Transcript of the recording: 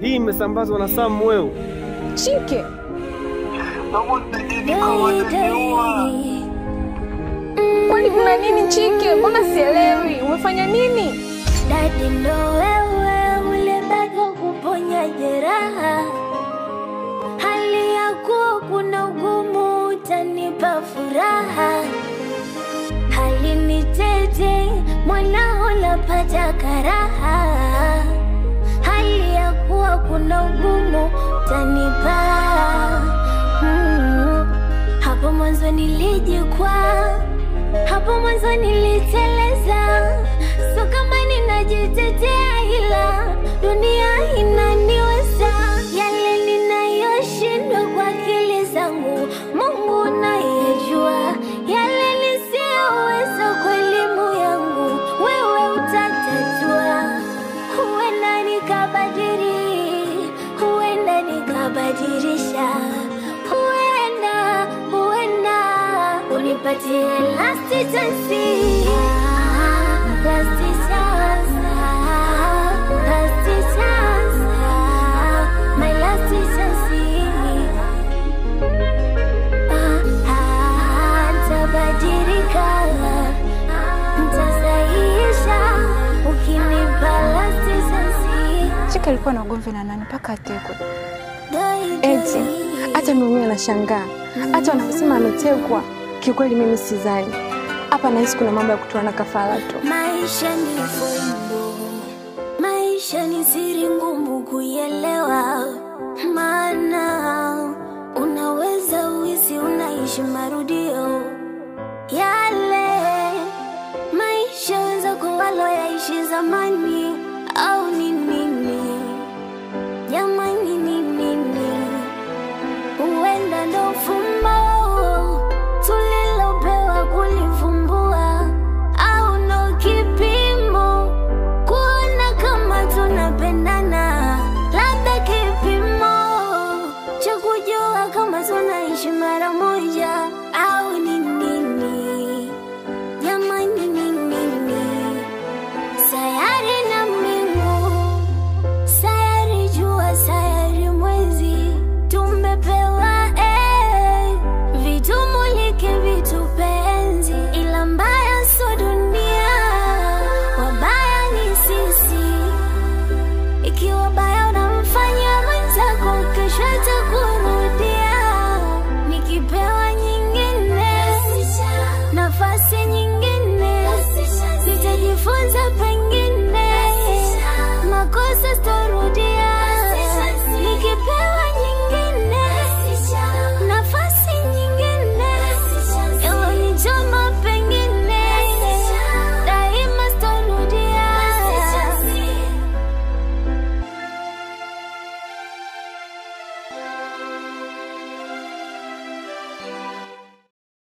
Hii imesambazwa na Samuel. Chike. Kwani kuna nini Chike? Mbona sielewi? Umefanya nini? Dadi ndo wewe ulebaki kuponya jeraha. Hali yako kuna ugumu utanipa furaha. Hali ni tete mwanao lapata karaha. Hali ya kuwa kuna ugumu utanipa. Hapo mwanzo nilijikwaa, hapo mwanzo niliteleza. So kama ninajitetea ila dunia inaniweza. Yale ninayoshindwa kwa akili zangu Mungu anayejua. Yale nisiyoweza kwa elimu yangu wewe utatatua. Huenda nikabadili, huenda nikabadilisha. Huenda unipatie last chance. Last chance, last chance, my last chance. Nitabadilika, nitasahihisha ukinipa last chance. Chike alikuwa na ugomvi na nani mpaka atekwe? Eti hata mimi nashangaa. Hata wanasema ametekwa. Kiukweli mimi sidhani. Hapa nahisi kuna mambo ya kutoana kafara tu. Maisha ni fumbo, maisha ni siri ngumu.